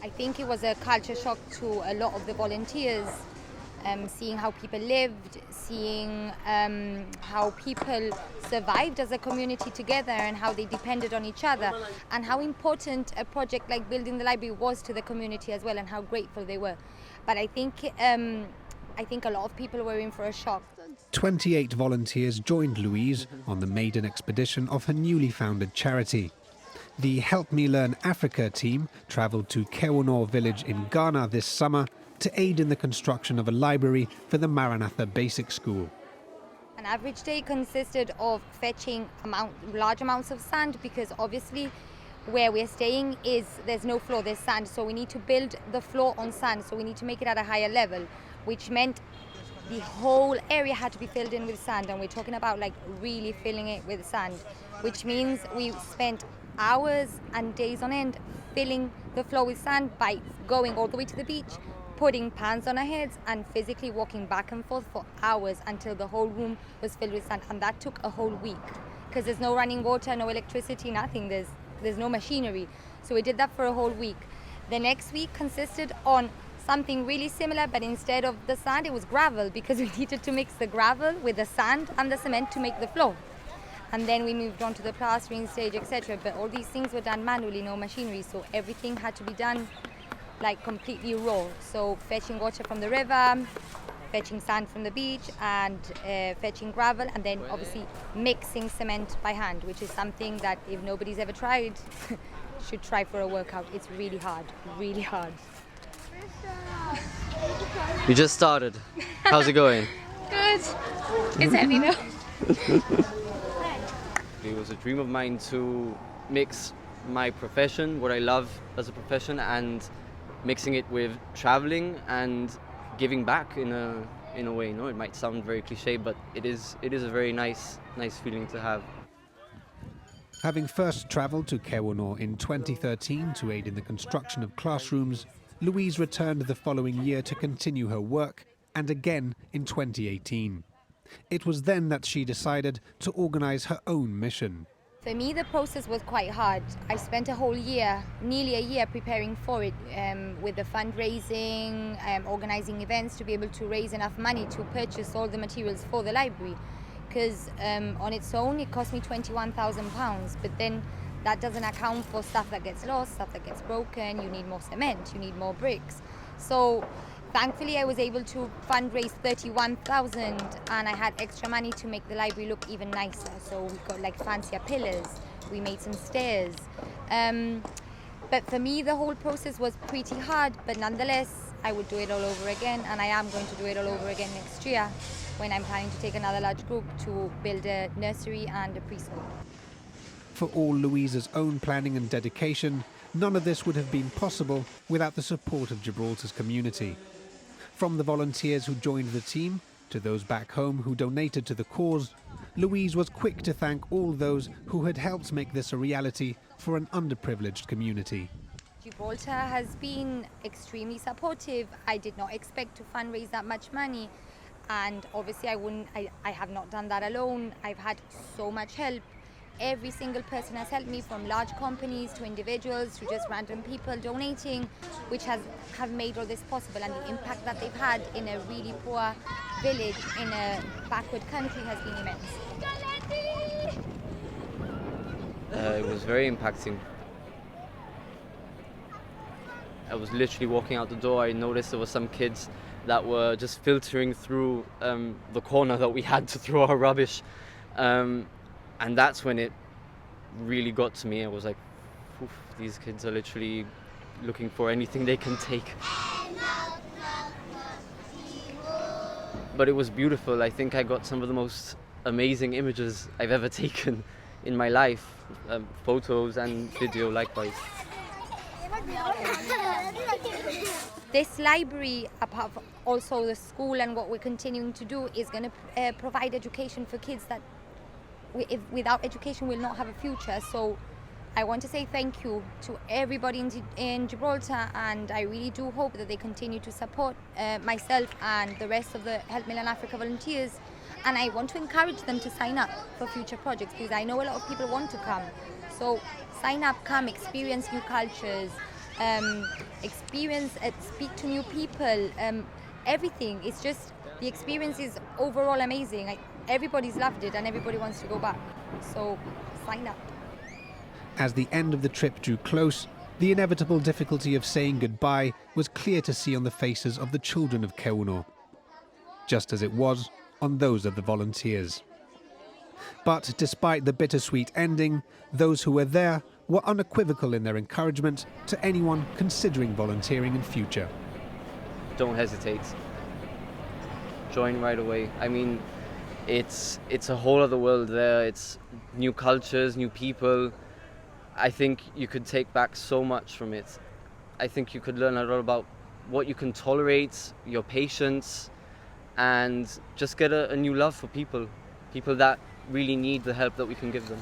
I think it was a culture shock to a lot of the volunteers, seeing how people lived, seeing how people survived as a community together and how they depended on each other, and how important a project like building the library was to the community as well, and how grateful they were. But I think a lot of people were in for a shock. 28 volunteers joined Louise on the maiden expedition of her newly founded charity. The HelpMeLearnAfrica team travelled to Kewonor village in Ghana this summer to aid in the construction of a library for the Maranatha Basic School. An average day consisted of fetching large amounts of sand, because obviously where we're staying there's no floor, there's sand, so we need to build the floor on sand, so we need to make it at a higher level, which meant the whole area had to be filled in with sand, and we're talking about like really filling it with sand, which means we spent hours and days on end filling the floor with sand by going all the way to the beach, putting pans on our heads and physically walking back and forth for hours until the whole room was filled with sand. And that took a whole week, because there's no running water, no electricity, nothing, there's no machinery. So we did that for a whole week. The next week consisted on something really similar, but instead of the sand it was gravel, because we needed to mix the gravel with the sand and the cement to make the floor. And then we moved on to the plastering stage, etc. But all these things were done manually, no machinery, so everything had to be done like completely raw. So fetching water from the river, fetching sand from the beach, and fetching gravel, and then obviously mixing cement by hand, which is something that if nobody's ever tried, should try for a workout. It's really hard, really hard. You just started. How's it going? Good. It's heavy now. It was a dream of mine to mix my profession, what I love as a profession, and mixing it with traveling and giving back in a way. You know, it might sound very cliche, but it is a very nice feeling to have. Having first travelled to Kewonor in 2013 to aid in the construction of classrooms, Louise returned the following year to continue her work, and again in 2018. It was then that she decided to organise her own mission. For me, the process was quite hard. I spent a whole year, nearly a year, preparing for it, with the fundraising, organising events to be able to raise enough money to purchase all the materials for the library. Because on its own, it cost me £21,000, but then that doesn't account for stuff that gets lost, stuff that gets broken. You need more cement, you need more bricks. So thankfully, I was able to fundraise £31,000, and I had extra money to make the library look even nicer. So we got like fancier pillars, we made some stairs. But for me, the whole process was pretty hard, but nonetheless, I would do it all over again, and I am going to do it all over again next year when I'm planning to take another large group to build a nursery and a preschool. For all Louise's own planning and dedication, none of this would have been possible without the support of Gibraltar's community. From the volunteers who joined the team to those back home who donated to the cause, Louise was quick to thank all those who had helped make this a reality for an underprivileged community. Gibraltar has been extremely supportive. I did not expect to fundraise that much money, and obviously I have not done that alone. I've had so much help. Every single person has helped me, from large companies to individuals to just random people donating, which have made all this possible, and the impact that they've had in a really poor village in a backward country has been immense. It was very impacting. I was literally walking out the door. I noticed there were some kids that were just filtering through the corner that we had to throw our rubbish. And that's when it really got to me. I was like, these kids are literally looking for anything they can take. But it was beautiful. I think I got some of the most amazing images I've ever taken in my life, photos and video likewise. This library, apart from also the school and what we're continuing to do, is going to provide education for kids that without education will not have a future. So I want to say thank you to everybody in Gibraltar, and I really do hope that they continue to support myself and the rest of the HelpMeLearnAfrica volunteers, and I want to encourage them to sign up for future projects, because I know a lot of people want to come. So sign up, come, experience new cultures, experience, speak to new people, everything. It's just, the experience is overall amazing. Everybody's loved it and everybody wants to go back. So sign up. As the end of the trip drew close, the inevitable difficulty of saying goodbye was clear to see on the faces of the children of Keuno, just as it was on those of the volunteers. But despite the bittersweet ending, those who were there were unequivocal in their encouragement to anyone considering volunteering in future. Don't hesitate. Join right away. I mean, it's a whole other world there. It's new cultures, new people. I think you could take back so much from it. I think you could learn a lot about what you can tolerate, your patience, and just get a new love for people that really need the help that we can give them.